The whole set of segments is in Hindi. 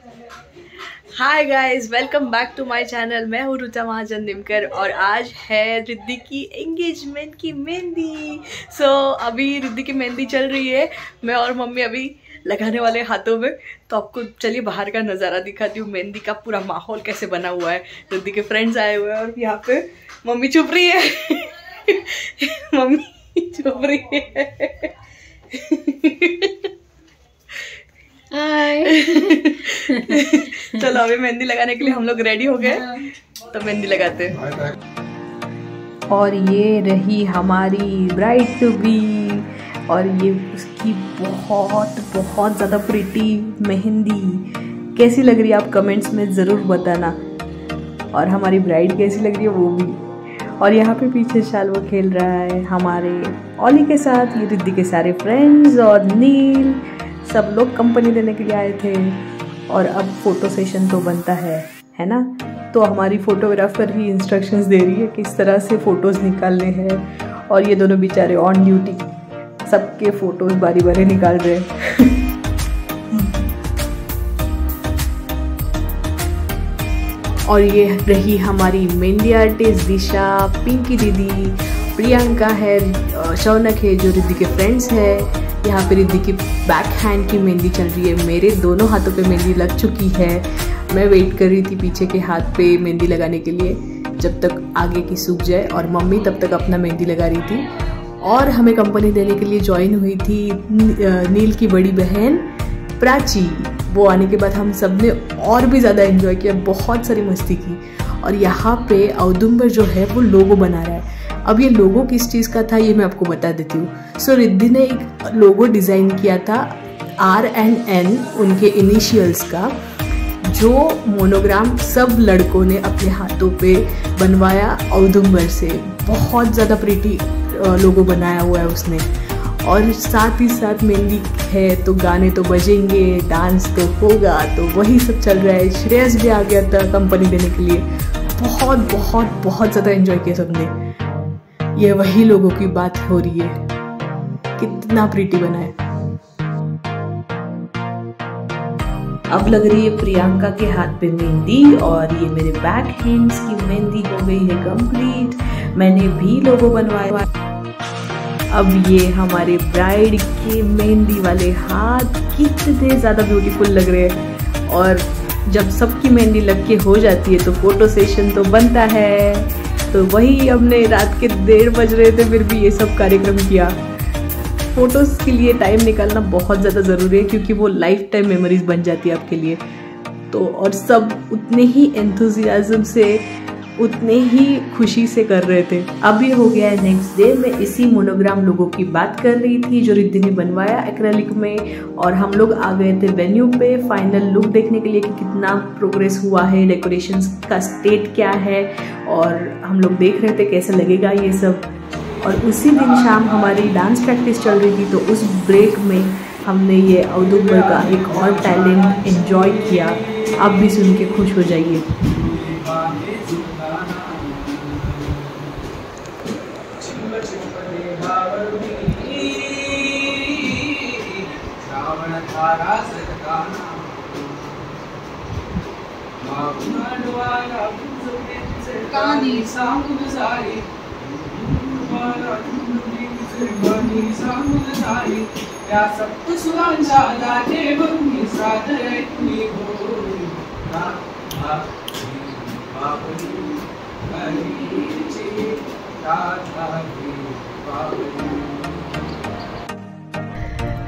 Hi guys, welcome back to my channel. मैं हूँ ऋचा महाजन निमकर और आज है रिद्धि की एंगेजमेंट की मेहंदी। अभी रिद्धि की मेहंदी चल रही है, मैं और मम्मी अभी लगाने वाले हाथों में। तो आपको चलिए बाहर का नज़ारा दिखाती हूँ, मेहंदी का पूरा माहौल कैसे बना हुआ है। रिद्धि के फ्रेंड्स आए हुए हैं और यहाँ पे मम्मी चुप रही है मम्मी चुप रही है। हाय चलो अभी मेहंदी लगाने के लिए हम लोग रेडी हो गए, तो मेहंदी लगाते हैं। और ये रही हमारी ब्राइड टू बी, और ये उसकी बहुत बहुत ज़्यादा प्रिटी मेहंदी। कैसी लग रही है आप कमेंट्स में ज़रूर बताना, और हमारी ब्राइड कैसी लग रही है वो भी। और यहाँ पे पीछे शाल्वा खेल रहा है हमारे ओली के साथ। ये रिद्धि के सारे फ्रेंड्स और नील सब लोग कंपनी देने के लिए आए थे। और अब फोटो सेशन तो बनता है ना। तो हमारी फोटोग्राफर ही इंस्ट्रक्शंस दे रही है किस तरह से फ़ोटोज़ निकालने हैं। और ये दोनों बेचारे ऑन ड्यूटी सबके फ़ोटोज़ बारी बारी निकाल रहे हैं। और ये रही हमारी मेहंदी आर्टिस्ट दिशा, पिंकी दीदी, प्रियंका है, शौनक है जो रिद्धि के फ्रेंड्स है। यहाँ पे रिद्धि की बैक हैंड की मेहंदी चल रही है। मेरे दोनों हाथों पे मेहंदी लग चुकी है। मैं वेट कर रही थी पीछे के हाथ पे मेहंदी लगाने के लिए जब तक आगे की सूख जाए, और मम्मी तब तक अपना मेहंदी लगा रही थी। और हमें कंपनी देने के लिए ज्वाइन हुई थी नील की बड़ी बहन प्राची। वो आने के बाद हम सब ने और भी ज़्यादा एंजॉय किया, बहुत सारी मस्ती की। और यहाँ पे औदुंबर जो है वो लोगो बना रहा है। अब ये लोगो किस चीज़ का था ये मैं आपको बता देती हूँ। रिद्धि ने एक लोगो डिज़ाइन किया था R&N उनके इनिशियल्स का, जो मोनोग्राम सब लड़कों ने अपने हाथों पे बनवाया औदुंबर से। बहुत ज़्यादा प्रिटी लोगो बनाया हुआ है उसने। और साथ ही साथ मेहंदी है तो गाने तो बजेंगे, डांस तो होगा, तो वही सब चल रहा है। श्रेयस भी आ गया था कंपनी देने के लिए। बहुत बहुत बहुत ज़्यादा एंजॉय किया सबने। ये वही लोगों की बात हो रही है, कितना प्रिटी बना है। अब लग रही है प्रियंका के हाथ पे मेहंदी, और ये मेरे बैक हैंड्स की मेहंदी हो गई है कंप्लीट। मैंने भी लोगो बनवाया। अब ये हमारे ब्राइड के मेहंदी वाले हाथ कितने ज़्यादा ब्यूटीफुल लग रहे हैं। और जब सबकी मेहंदी लग के हो जाती है तो फोटो सेशन तो बनता है। तो वही हमने रात के 1:30 बज रहे थे फिर भी ये सब कार्यक्रम किया। फोटोज़ के लिए टाइम निकालना बहुत ज़्यादा ज़रूरी है, क्योंकि वो लाइफ टाइम मेमोरीज बन जाती है आपके लिए। तो और सब उतने ही एंथुजियाज्म से, उतने ही खुशी से कर रहे थे। अब ये हो गया है नेक्स्ट डे। मैं इसी मोनोग्राम लोगों की बात कर रही थी जो रिद्धि ने बनवाया एक्रेलिक में। और हम लोग आ गए थे वेन्यू पे फाइनल लुक देखने के लिए कि कितना प्रोग्रेस हुआ है, डेकोरेशंस का स्टेट क्या है, और हम लोग देख रहे थे कैसे लगेगा ये सब। और उसी दिन शाम हमारी डांस प्रैक्टिस चल रही थी, तो उस ब्रेक में हमने ये औदुंबर का एक और टैलेंट एंजॉय किया। आप भी सुन के खुश हो जाइए।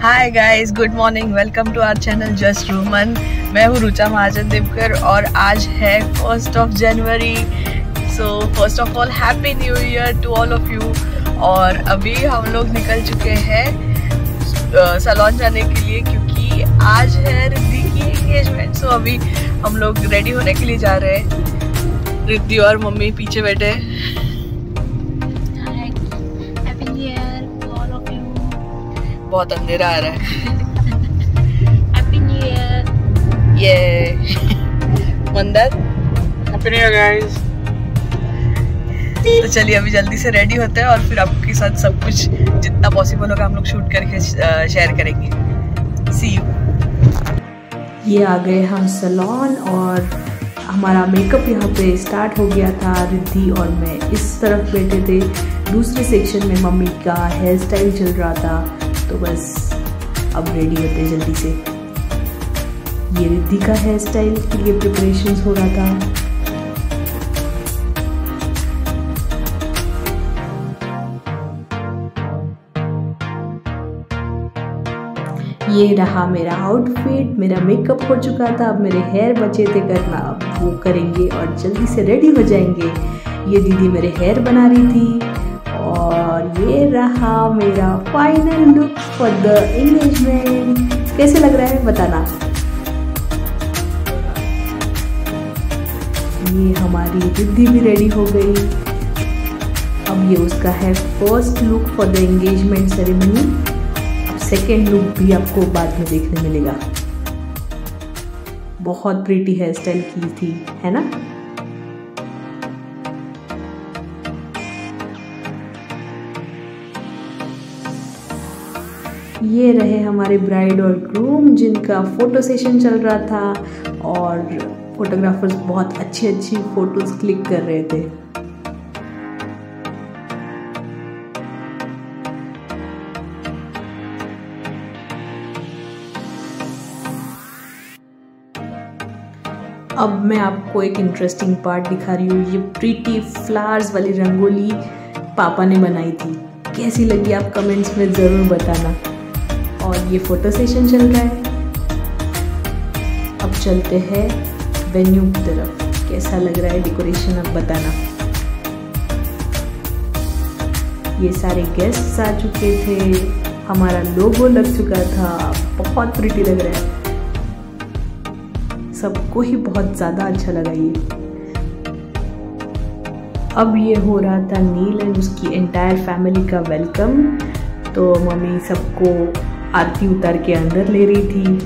Hi guys, good morning, welcome to our channel just रूमन। मैं हूँ ऋचा महाजन निमकर और आज है 1 जनवरी। So first of all happy new year to all of you. और अभी हम लोग निकल चुके हैं सैलून जाने के लिए, क्योंकि आज है रिद्धि की एंगेजमेंट। सो अभी हम लोग रेडी होने के लिए जा रहे हैं। रिद्धि और मम्मी पीछे बैठे। बहुत अंधेरा आ रहा है। Happy new year. ये मंदर हैप्पी न्यू ईयर गाइस। तो चलिए अभी जल्दी से रेडी होते हैं और फिर आपके साथ सब कुछ जितना पॉसिबल होगा हम लोग शूट करके शेयर करेंगे। सी यू। ये आ गए हम सैलून और हमारा मेकअप यहाँ पे स्टार्ट हो गया था। रिद्धि और मैं इस तरफ बैठे थे, दूसरे सेक्शन में मम्मी का हेयर स्टाइल चल रहा था। तो बस अब रेडी होते जल्दी से। ये रिद्धि का हेयर स्टाइल के लिए प्रिपरेशंस हो रहा था। ये रहा मेरा आउटफिट, मेरा मेकअप हो चुका था। अब मेरे हेयर बचे थे करना, अब वो करेंगे और जल्दी से रेडी हो जाएंगे। ये दीदी मेरे हेयर बना रही थी और ये रहा मेरा final look for the engagement. कैसे लग रहा है बताना। ये हमारी रिद्धि भी रेडी हो गई। अब ये उसका है first look for the engagement ceremony. Second look भी आपको बाद में देखने मिलेगा। बहुत प्रीटी हेयर स्टाइल की थी, है ना। ये रहे हमारे ब्राइड और ग्रूम जिनका फोटो सेशन चल रहा था और फोटोग्राफर्स बहुत अच्छी फोटोज क्लिक कर रहे थे। अब मैं आपको एक इंटरेस्टिंग पार्ट दिखा रही हूँ। ये प्रीटी फ्लावर्स वाली रंगोली पापा ने बनाई थी। कैसी लगी आप कमेंट्स में ज़रूर बताना। और ये फोटो सेशन चल रहा है। अब चलते हैं वेन्यू की तरफ। कैसा लग रहा है डेकोरेशन अब बताना। ये सारे गेस्ट्स आ चुके थे, हमारा लोगो लग चुका था। बहुत प्रीटी लग रहा है, सबको ही बहुत ज़्यादा अच्छा लगा ये। अब ये हो रहा था नील एंड उसकी एंटायर फैमिली का वेलकम। तो मम्मी सबको आरती उतार के अंदर ले रही थी।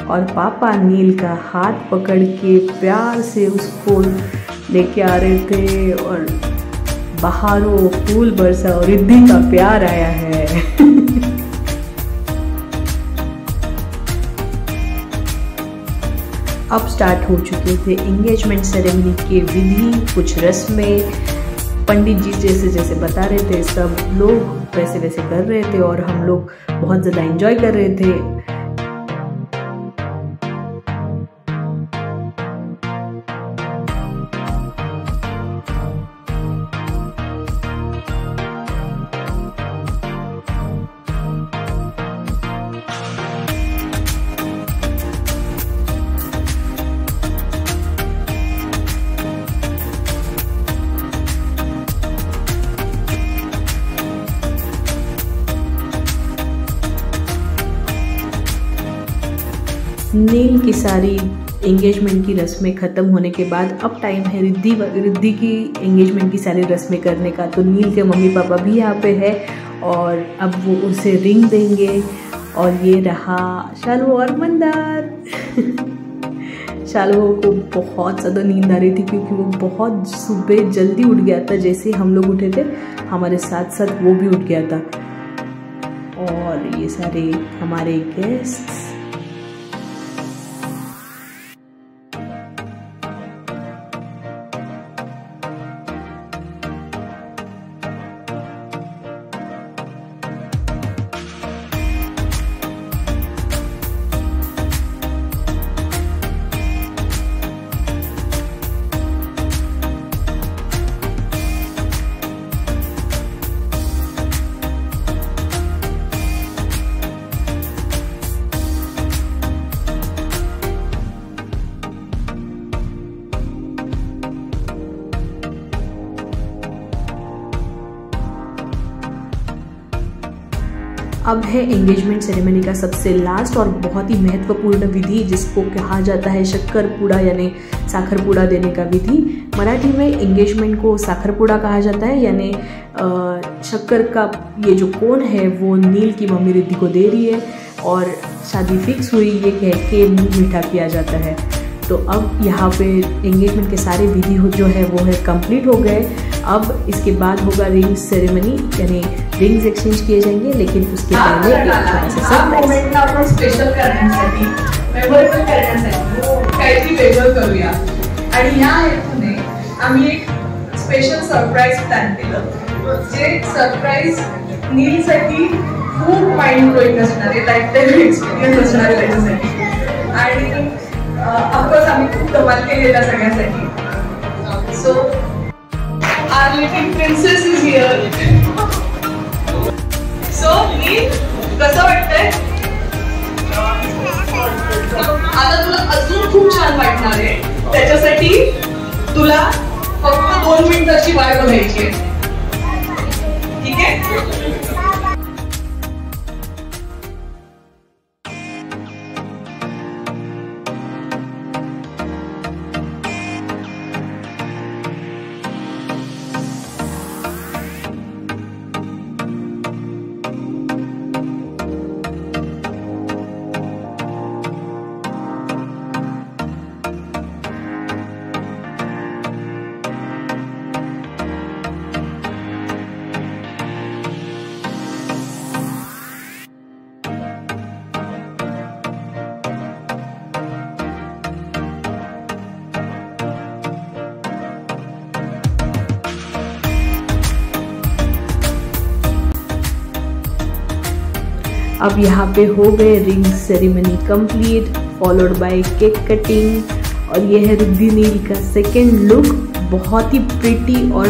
और पापा नील का हाथ पकड़ के प्यार से उसको लेके आ रहे थे और बाहरों फूल बरसा और रिद्धि का प्यार आया है। अब स्टार्ट हो चुके थे एंगेजमेंट सेरेमनी के विधि, कुछ रस्में। पंडित जी जैसे बता रहे थे सब लोग वैसे कर रहे थे और हम लोग बहुत ज़्यादा एंजॉय कर रहे थे। नील की सारी एंगेजमेंट की रस्में ख़त्म होने के बाद अब टाइम है रिद्धि की एंगेजमेंट की सारी रस्में करने का। तो नील के मम्मी पापा भी यहाँ पे है और अब वो उसे रिंग देंगे। और ये रहा शालू और मंदार। शालू को बहुत ज़्यादा नींद आ रही थी क्योंकि वो बहुत सुबह जल्दी उठ गया था। जैसे हम लोग उठे थे हमारे साथ साथ वो भी उठ गया था। और ये सारे हमारे गेस्ट्स। अब है एंगेजमेंट सेरेमनी का सबसे लास्ट और बहुत ही महत्वपूर्ण विधि जिसको कहा जाता है शक्करपुड़ा यानी साखरपुड़ा देने का विधि। मराठी में एंगेजमेंट को साखरपुड़ा कहा जाता है यानी शक्कर का ये जो कोन है वो नील की मम्मी रिद्धि को दे रही है और शादी फिक्स हुई ये कह के मुँह मीठा किया जाता है। तो अब यहाँ पे एंगेजमेंट के सारे विधि जो है वो है कंप्लीट हो गए। अब इसके बाद होगा रिंग सेरेमनी, यानी रिंग्स एक्सचेंज किए जाएंगे, लेकिन उसके पहले एक छोटा सा सरप्राइज आपण स्पेशल करण्यासाठी, मेमोरेबल करण्यासाठी काहीतरी वेगळं करूया. आणि ह्या हेतूने आम्ही एक स्पेशल सरप्राईज प्लॅन केलं, जे सरप्राईज नीलसाठी खूप माइंड ब्लोइंग असणार आहे, लाईफ टाईम एक्सपिरियन्स असणार आहे त्याच्यासाठी. आणि ऑफकोर्स आम्ही खूप धमाल केली त्या सगळ्यासाठी. So our little princess is here. So Neel, कसं वाटतंय? आता तुला अजून खूप छान वाटणार आहे. त्याच्यासाठी तुला फक्त 2 मिनिटाची वाट बघायची आहे. ठीक आहे? अब यहाँ पे हो गए ring ceremony complete, followed by cake cutting. और ये है रिद्धि नील का सेकेंड लुक. बहुत ही प्रिटी और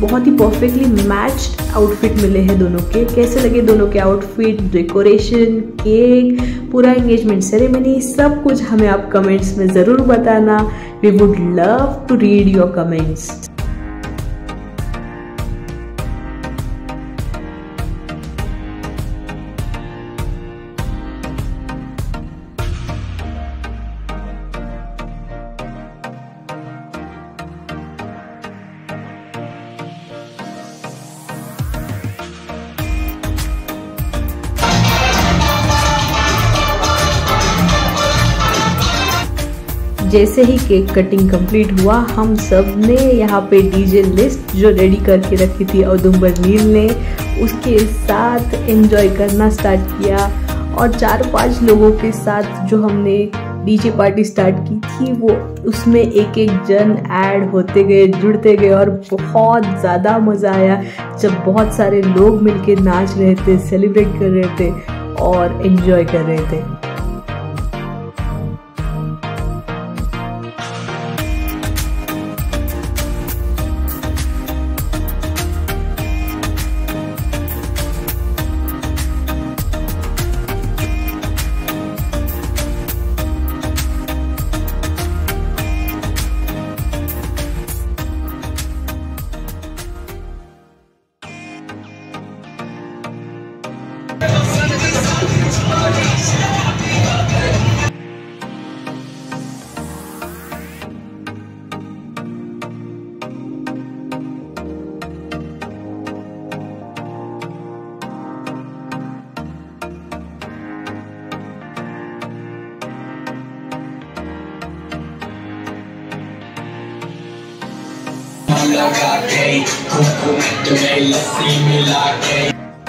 बहुत ही परफेक्टली मैच्ड आउटफिट मिले हैं दोनों के. कैसे लगे दोनों के आउटफिट, डेकोरेशन, केक, पूरा एंगेजमेंट सेरेमनी, सब कुछ हमें आप कमेंट्स में ज़रूर बताना. We would love to read your comments. जैसे ही केक कटिंग कंप्लीट हुआ, हम सब ने यहाँ पे डीजे लिस्ट जो रेडी करके रखी थी औदुंबर नील ने, उसके साथ एंजॉय करना स्टार्ट किया. और 4-5 लोगों के साथ जो हमने डीजे पार्टी स्टार्ट की थी, वो उसमें एक एक जन ऐड होते गए, जुड़ते गए. और बहुत ज़्यादा मज़ा आया जब बहुत सारे लोग मिलके नाच रहे थे, सेलिब्रेट कर रहे थे और एंजॉय कर रहे थे.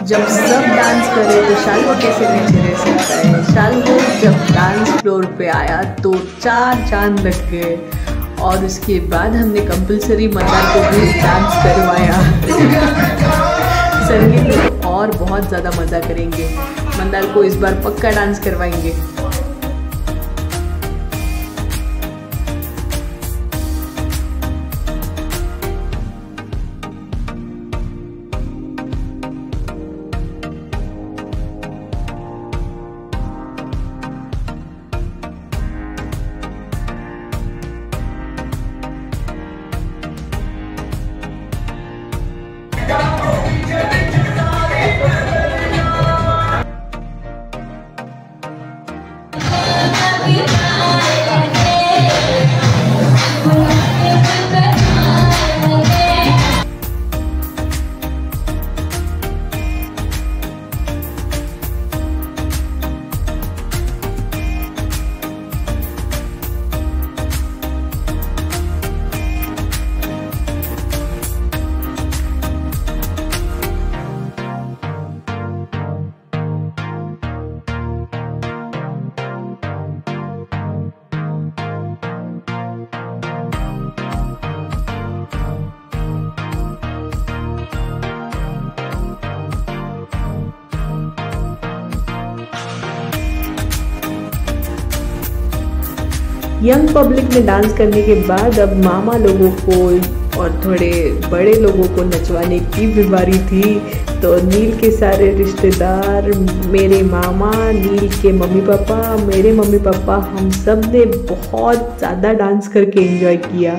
जब सब डांस करे तो शालू कैसे पीछे रह सकता है. शालू जब डांस फ्लोर पे आया तो 4 चांद लग गए. और उसके बाद हमने कंपलसरी मंदार को भी डांस करवाया. संगीत और बहुत ज़्यादा मज़ा करेंगे. मंदार को इस बार पक्का डांस करवाएंगे. यंग पब्लिक में डांस करने के बाद अब मामा लोगों को और थोड़े बड़े लोगों को नचवाने की बीमारी थी। तो नील के सारे रिश्तेदार, मेरे मामा, नील के मम्मी पापा, मेरे मम्मी पापा, हम सब ने बहुत ज़्यादा डांस करके एंजॉय किया।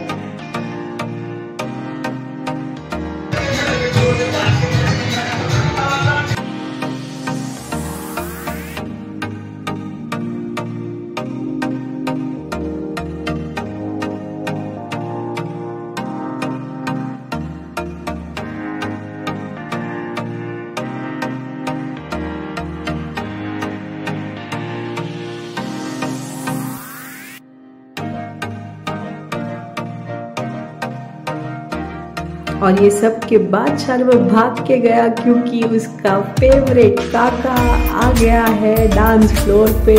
और ये सब के बाद शार्व भाग के गया क्योंकि उसका फेवरेट काका आ गया है डांस फ्लोर पे।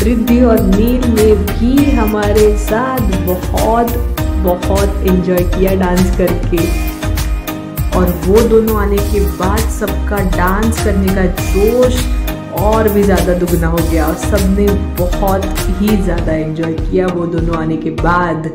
रिद्धि और नील ने भी हमारे साथ बहुत एंजॉय किया डांस करके। और वो दोनों आने के बाद सबका डांस करने का जोश और भी ज़्यादा दुगना हो गया और सबने बहुत ही ज़्यादा एंजॉय किया वो दोनों आने के बाद।